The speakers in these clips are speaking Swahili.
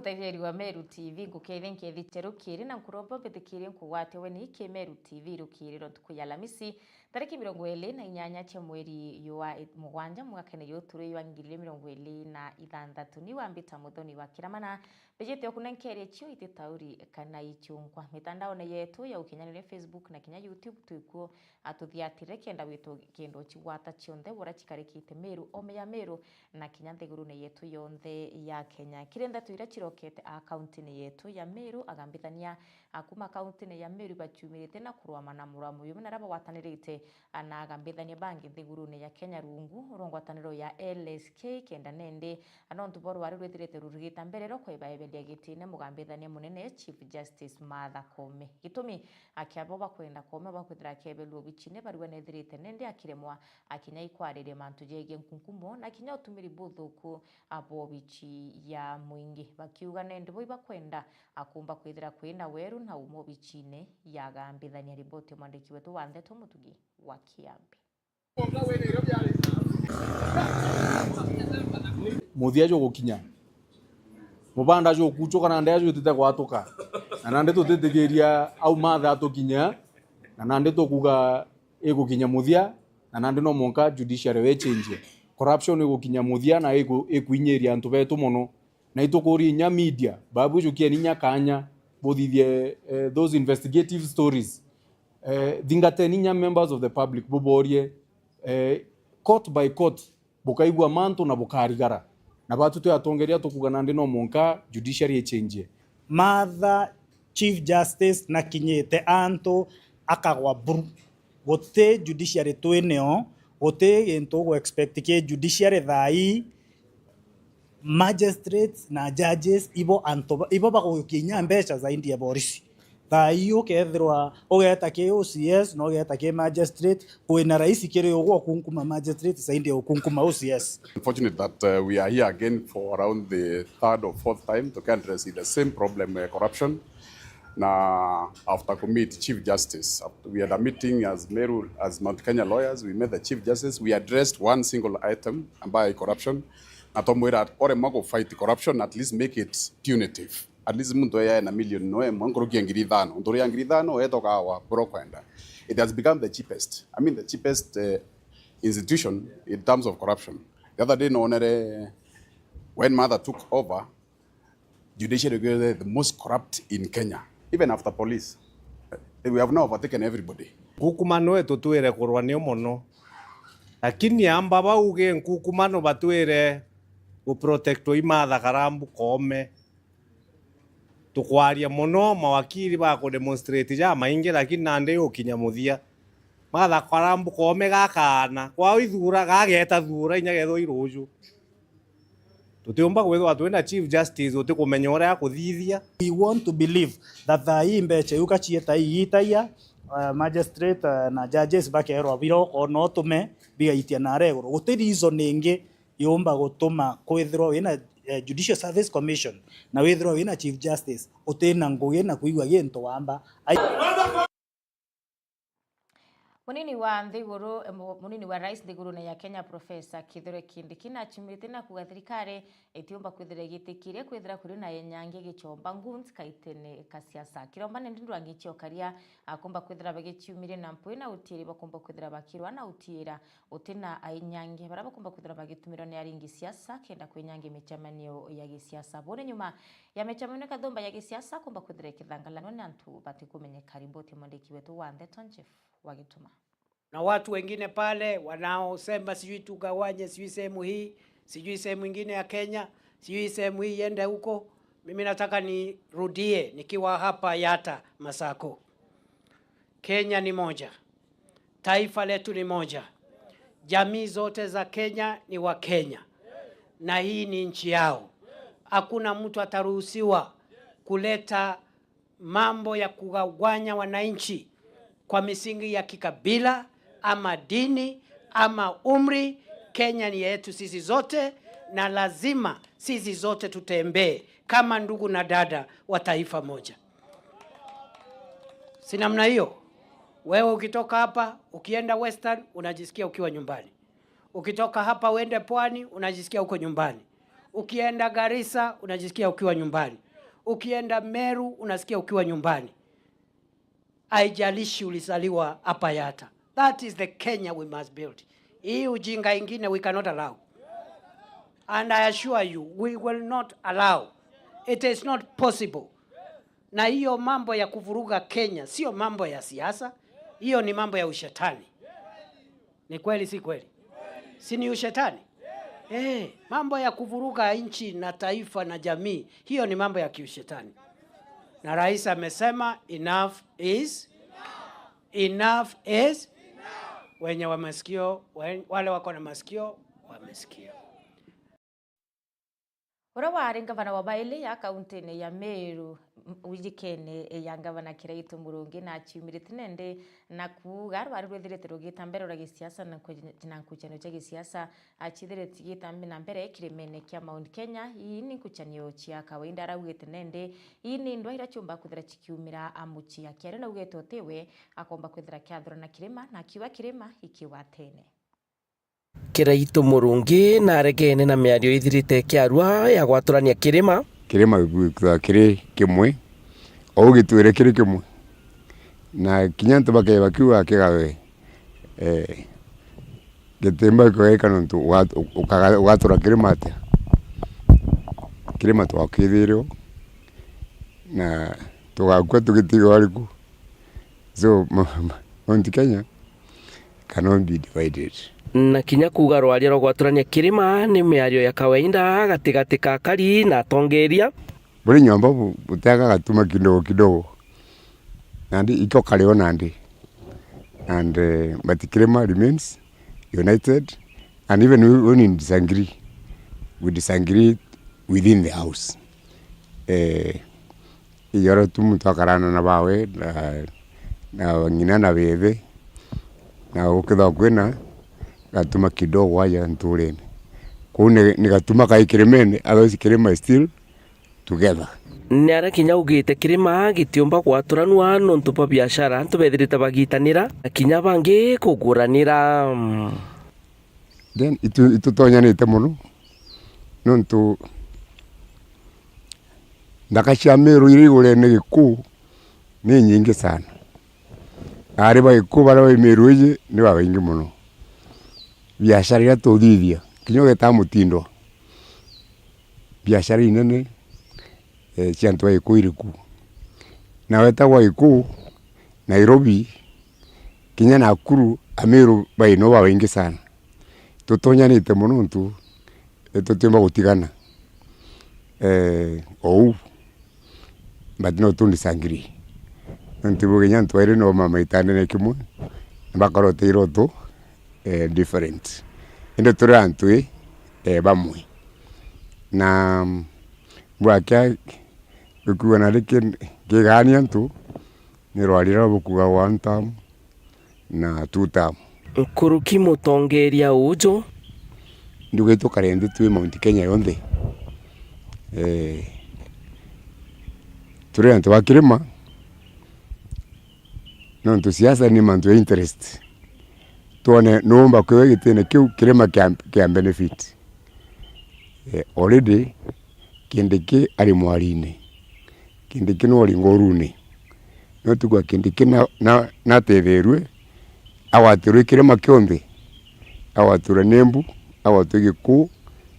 mutetheri wa Meru TV ngukeire nkethi rukiri na nkurombo mbithikiri nkuwate we ni ke Meru TV rukiriro ntuku ya Lamisi tariki 28 cia mweri wa mugwanja mwaka-ini yuturu wa 2026 ni wambita muthoni wa kiramana bejete okunenkeria cio ititauri kana ichungwa mitandao-ini yetu ya ukinyanire Facebook na kinya YouTube tuikuo atuthiatire kenda witu kendo chiwata chionthe wora chikarikite Meru ome ya Meru na kinya nthiguru-ini yetu yonthe ya Kenya kirenda tuira chirokete akaunti-ini yetu ya Meru agambithania akuma akaunti-ini ya Meru bachumirite na kurwama na muramu yume naraba watanirite ana agambithania bangi nthiguru-ini ya Kenya rungu rongwataniro ya LSK kenda nende anontu boru wari rwithirite rurigita mberero kwa ibaebelia gitine mugambithania munene Chief Justice Martha Koome gitumi akiabo bakwenda Koome bakwithira kebelwo bichine bari wenethirite nende akiremwa akinya ikwarire mantu jege nkunkumo na kinya utumiri buthuku abo bichi ya mwingi bakiuga nende boi bakwenda akumba kwithira kwina weru na umo bichine ya gambithania riboti mwandiki wetu wa Ndeto Mutugi wa Kiambi muthia jo gukinya mubanda jo kuchoka na ndia jo tete gwatuka na nande tutitigiria au matha atukinya na nande tukuga igukinya muthia na nande no monka judiciary we change corruption igukinya muthia na ikuinyeria antu betu muno na itukuri nya media babu jo kieni nya kanya bothithie those investigative stories thingateni nya members of the public boborie court by court bukaigwa mantu na bukarigara na batu tu atongeria tukuga nandi no monka judiciary change Martha Chief Justice na kinyete anto akagwa buru gote judiciary tweneo gote ento go expect ke judiciary thai magistrates na judges ibo bagokinya mbeca zaidi ya borisi thai ukethirwa ugeta ke OCS no ugeta ke magistrate kwina raisi kire ugwo kunkuma magistrate zaidi ya kunkuma OCS. Unfortunate that we are here again for around the third or fourth time to address the same problem, corruption. Now, after committee Chief Justice, we had a meeting as Meru, as Mount Kenya lawyers, we met the Chief Justice, we addressed one single item by corruption. Natomwira ore mago fight corruption, at least make it punitive. At least muntu ya na million no mwangurugia ngiri thano nduri ya ngiri thano etoka wa brokwenda. It has become the cheapest, the cheapest institution in terms of corruption. The other day no when Martha took over, judiciary was the most corrupt in Kenya, even after police. We have now overtaken everybody. Kukumano eto tuere kurwa ni mono lakini amba bauge nkukumano batwere ku protect Martha Karambu Koome tukwaria mono mawakili ba ko demonstrate ja mainge lakini nande ukinya muthia Martha Karambu Koome gakana kwa ithura gageta thura inyagetho iruju tutiomba gwethwa twena Chief Justice utikumenya ora kuthithia. We want to believe that the mbeche ukachieta iyitaya magistrate na judges bakerwa biro ono tume bigaitia na regoro guti reason ningi yomba gutuma kwithirwa wina Judicial Service Commission na withirwa wina Chief Justice utina ngugi na kuigwa gintu wamba munini wa rais nthiguru ya Kenya Professor Kithure Kindiki na chimite na kuga thirikari itiumba kwithira gitikire kwithira kuri na yenyange gichomba nguns kaitene kasiasa kiromba nindindu angichio karia akumba kwithira bagichiumire na mpwe na utiri bakumba kwithira bakirwa na utira utina ainyange baraba kumba kwithira bagitumiro ni aringi siasa kenda kwenyange mechamanio ya gisiasa bone nyuma ya mechamanio kathomba ya gisiasa kumba kwithira kithangalano na antu batikumenyeka riboti mwandiki wetu wa Ndeto Chief wagituma na watu wengine pale wanaosema sijui tugawanye sijui sehemu hii sijui sehemu nyingine ya Kenya sijui sehemu hii iende huko. Mimi nataka nirudie nikiwa hapa Yata Masako, Kenya ni moja, taifa letu ni moja, jamii zote za Kenya ni wa Kenya na hii ni nchi yao. Hakuna mtu ataruhusiwa kuleta mambo ya kugawanya wananchi kwa misingi ya kikabila ama dini ama umri. Kenya ni yetu sisi zote na lazima sisi zote tutembee kama ndugu na dada wa taifa moja. Si namna hiyo? Wewe ukitoka hapa ukienda Western unajisikia ukiwa nyumbani. Ukitoka hapa uende Pwani unajisikia uko nyumbani. Ukienda Garissa unajisikia ukiwa nyumbani. Ukienda Meru unasikia ukiwa nyumbani. Haijalishi ulizaliwa hapa Yatta. That is the Kenya we must build. Hii ujinga ingine we cannot allow. And I assure you, we will not allow. It is not possible. Na hiyo mambo ya kuvuruga Kenya sio mambo ya siasa, hiyo ni mambo ya ushetani. Ni kweli si kweli? Si ni ushetani? Mambo ya kuvuruga nchi na taifa na jamii, hiyo ni mambo ya kiushetani. Na rais amesema enough is enough is wenye wamasikio, wale wako na masikio wamesikia. Ura wari ngavana wa Baile ya kaunti ya Meru wijikene ya ngavana Kiraitu Murungi na chiumirite nende na kugar wari rwethirite rugitambere ura gisiasa na kuchano cha gisiasa achithirite gitambe na mbere kirimene kia Mount Kenya. Ii ni kuchanio chia kawaida raugite nende ii ni ndwaira chumba kuthira chikiumira amuchi ya kiare na ugeto tewe akomba kuthira kiathura na kirima na kiwa kirima ikiwa tene. Kiraitu Murungi na aregene na miario ithirite kiarua ya gwaturania kirima gikuga kiri kimwe o gitwire kiri kimwe na kinyanto bakiwa kigawe gitemba ko ekano tu ugatura kirima ate kirima to akithiro na tugakwa tugitigo ariku so Mount Kenya cannot be divided. Na kinya kuga rwaria rogwaturania kirima ni miario ya kawaida gatigati ka Kari na Tongeria buri nyomba butaga gatuma kidogo nandi iko kaleo nandi and but Kirima remains united, and even when we disagree within the house. Yoro tumutokarana na bawe na ngina na bebe na ukitha kwena gatuma kidogo waya nturene kune ni gatuma kai Kirimene agosi Kirima still together. Niara kinya ugite kirima gitiumba gwaturanwa nontu pa biashara ntubethirite bagitanira kinya bangi kuguranira then itu tonyanite muno nontu ndakashia Meru irigure ni giku ni nyingi sana ari ba giku bara Meru ije ni ba wingi muno biashara ya tuthithia kinyo geta mutindo biashara inene chiantu wa Giku iriku na weta wa Giku Nairobi kinya Nakuru Ameru baino ba wingi sana tutonyanite muno ntu tutimba gutigana but no tundi sangiri ntu bugenya ntu ire no mama itane ne kimwe mbakarote iroto different ende turantu bamwe na bwakya kuwa na lekin gegani antu ni rwalira bukuga 1 term na 2 term Nkuruki Mutongeria ujo ndugeto karende tu Mount Kenya yonde turi antu bakirima no entusiasta ni mantu interest tuone nomba kwewe gitene kiu kirima kya benefit already kindiki ari mwarine kindiki no ri ngorune no tukwa kindiki na teverwe awaturwe kirima kyombe awatura Nembu awatuge Giku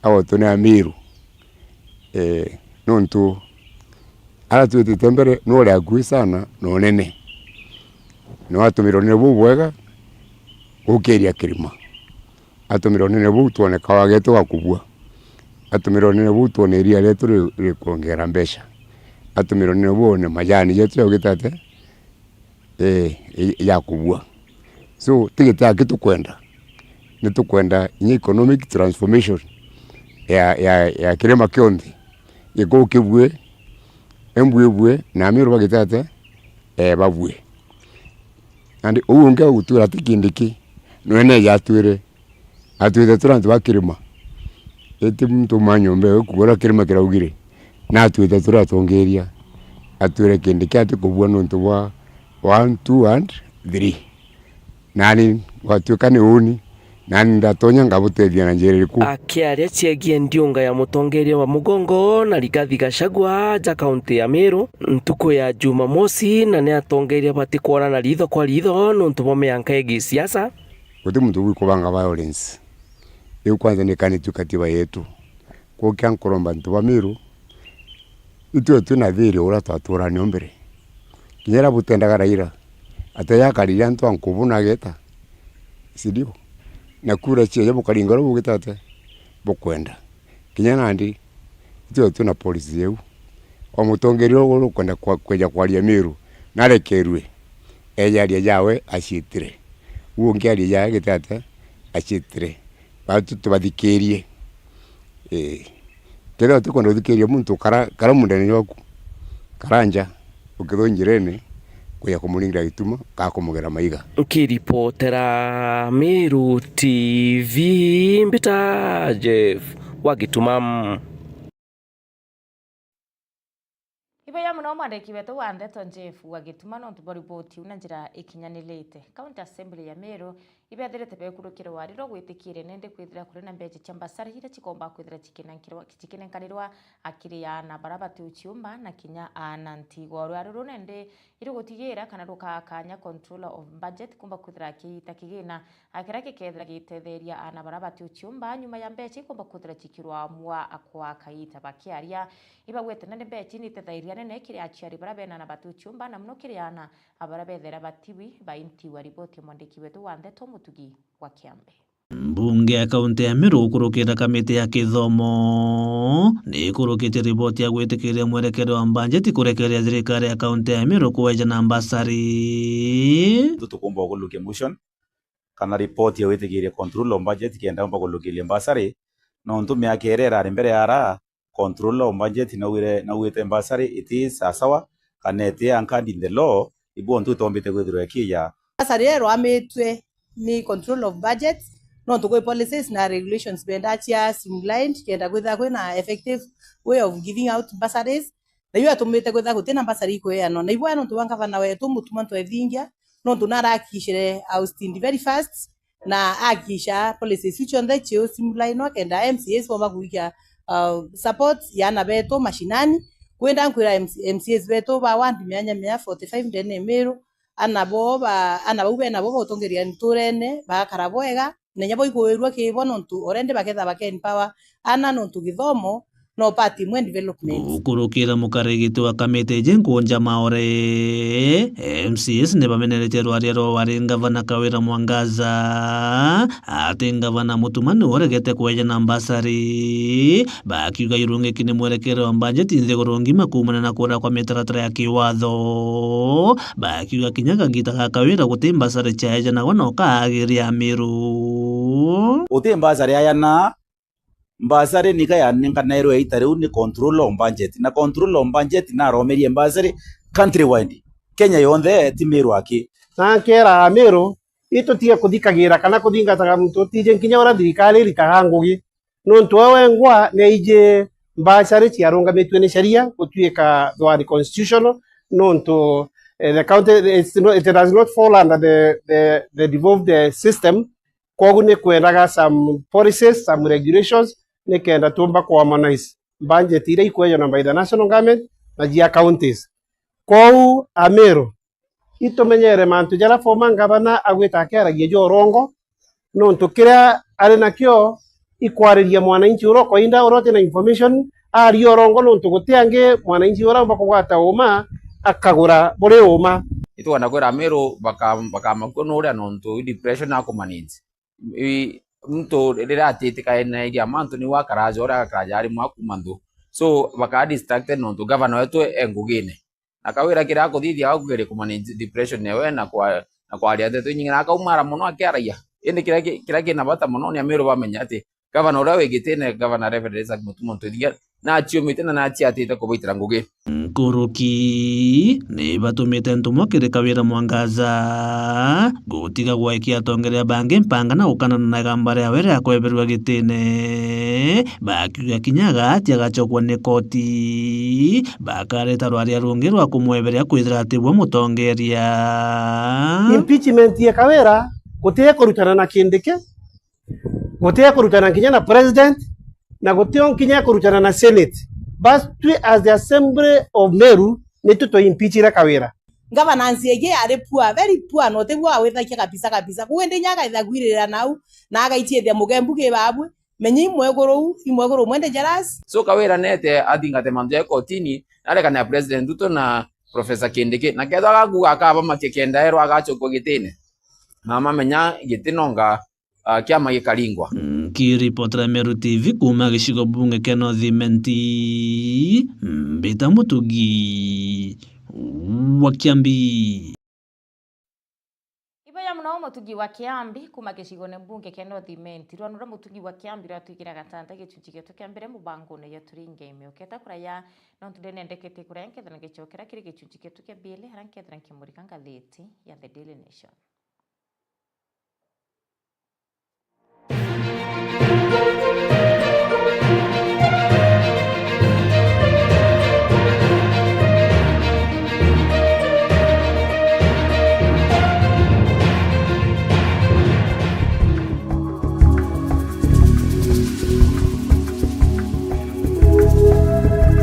awatuna Ameru nontu ala tu tembere no ri agui sana no nene no atumiro ne bubwega ukeria kirima atumiro ne bu tuone kawageto gakubua atumiro ne bu tuone ria letu ri kuongera mbesha atumiro ne bu ne majani yetu yogitate ya kubua so tigita kitu kwenda ni tukwenda in economic transformation ya kirima kyondi yego kibwe embwebwe na Ameru bagitate babwe andi uunge utura tikindiki nwene yatwire atwire turantu bakirima eti mtu manyombe kugora kirima kiraugire na atwire turatongeria atwire kindiki ati kubwa nontu wa 1 2 and 3 nani watwika ni uni na ndatonya ngabutethia na njira iriku. Akiaria ciagie ndiunga ya mutongeria wa Mugongo na Rigathi Gachagua ja kaunti ya Meru ntuku ya Jumamosi, na ni atongeria bati kwarana ritho kwa ritho nontu bo mianka egi siasa guti muntu wikubanga violence. Iyo kwanza ni kanitu katiba yetu kwa kyankuromba ntu ba Meru itwe tuna thiri ura twaturani ombere kinyera butendaga Raila atayakariria ntu ankubuna geta sidio na kura cie bukaringoro bugitate bukwenda kinyana ndi itwe tuna polisi yeu omutongerio uru kwenda kweja kwaria Meru narekerwe ejaria jawe ashitire uongiaria jawe gitate ashitire batu tubadhikirie kero tukwenda udhikirie muntu kara mundani waku karanja ukithonjirene kuya kumuringira gituma ka kumugera maiga. Kiripotera Meru TV Mbita Jeff Wagituma. Ibeya muno mwandiki wetu wa Ndeto Jeff Wagituma no tuboriboti una njira ikinyanilite County Assembly ya Meru ibethirite bekurukire wariro gwitikire nende kwithira kuri na mbeje chambasari hira chikomba kwithira chikinenkanirwa akiri ya na barabati uchiumba na kinya anantigo rwaro nende iri gutigira kana rukakanya controller of budget kumba kwithira kiita kigina akira kikethira gitetheria ana barabati uchiumba nyuma ya mbeje kumba kwithira chikirwa mwa akwa kaita bakiaria ibagwete nende mbeje ni tethairia nene kiri achiari barabena na batu uchiumba na muno kiri ana abarabethera batiwi bainti wa ripoti mwandiki wetu wa Ndeto Mutugi wa Kiambe. Mbunge ya kaunti ya Meru kurukira kamiti ya kithomo ni kurukite ripoti ya gwitikiria mwerekero wa bajeti kurekeria thirikari ya kaunti ya Meru kuweja na mbasari tutukumba guluke motion kana report ya gwitikiria control of budget kenda mba gulukilia mbasari no ntume akerera ari mbere ara control of budget na wite mbasari it is sawa kanete ankandi in the law ibu ntu tombite gwithiro kia mbasari rero ametwe ni control of budget no to go policies na regulations bendacha streamlined kenda kwitha kwina effective way of giving out bursaries na iwa tumite kwitha gutena bursary kweano na iwa no tuwanga vana wetu mutuma twethingia no tunarakishire outstanding very fast na akisha policies which on the chio streamline no kenda MCAs bomba kuikia support yana beto mashinani kwenda nkwira MCAs beto ba 145 ndene Meru anabo botongeria nturene bakarabwega nenya boikuirwa kibo nontu orende baketha bakenpower ana nontu githomo no party mwe development kurukira mukarigiti wa kamite jengonja maore MCS ne bamenerete rwariero wari gavana Kawira Mwangaza ati gavana Mutumani oregete kweja na mbasari bakiuga irunge kine mwerekero wa budget inze gorongi makumana na kura kwa mitaratara ya kiwatho bakiuga kinyaga gita Kawira guti mbasari chaeja na wana okagiria Meru uti mbasari ayana mbasari nika ya ninka nairo eitare uni control of budget na control of budget na romerie mbasari countrywide Kenya yonde ti Meru aki na kera Meru ito tia kuthikagira kana kuthingataga muntu tije nkinya ora thirikari ritaga ngugi nontu wewe ngwa neije mbasari ciarungamitwe ni sheria gutuika thwari constitutional nontu the county it does not fall under the devolved system kogu ne kwendaga some policies some regulations ne kenda tumba kwa harmonize budget ile ikweyo na by the national government na jia counties kou Meru ito menyere mantu jara forma ngabana agwita akeragie jorongo nontu kiria ari nakyo ikwariria mwananchi uroko inda urote na information ari orongo nontu gutiange mwananchi ura bakugwata uma akagura bure uma itu wanakwera Meru baka makono uri nontu depression ako manage mtu rira atitika ina iria mantu ni wakaraja ora akaraja ari mwakumandu so baka distracted nontu governor wetu engugine akawira kira kuthithia akugere kumanage depression newe na kwa aria tetu nyinga akaumara muno akiaraia indi kira kina bata muno ni Meru bamenya ati governor ura wegitene governor Reverend Isaac Mutumo tuthia na achiumite na achiatite kubaitira ngugi Kuruki ni batumite ntumo kiri Kawira Mwangaza gutiga gwaikia atongeria bangi mpanga na ukana na gambare awere akweberwa gitene bakiuga kinyaga ati agachokwa ni koti bakareta rwaria rungi rwa kumweberia kwithira ati bwo mutongeria impeachment ya Kawira gutie kurutana na kindike Gotea kurutana kinya na president na gotea kinya kurutana na senate. Bas tu as the assembly of Meru netu to impeachira Kawira. Governance yake are poor, very poor, no te gwa wethakia kabisa kabisa. Kuende nyaga ithagwirira nau na agaitie thia mugembu ke babwe menyi imwegoro mwende jaras. So Kawira nete athingate mantu ya kotini arekana president Ruto na Professor Kindiki na ketha gakuga akaba makikenda ero agachokwo gitine mama menya gitinonga kiama gikaringwa. Kiripotera Meru TV kuma gicigo bunge kia North Menti, Mbita Mutugi wa Kiambi. Ibaya muna mutugi wa Kiambi kuma gicigo ne bunge kia North Menti rwanura mutugi wa Kiambi ratugira gatanta gicunci getu kia mbere mubango ne yaturinga ime uketa kuraya no tudene ndekete kuraya nkethana gicokera kiri gicunci getu kia bile haranke thana kimurika ngatheti ya The Daily Nation.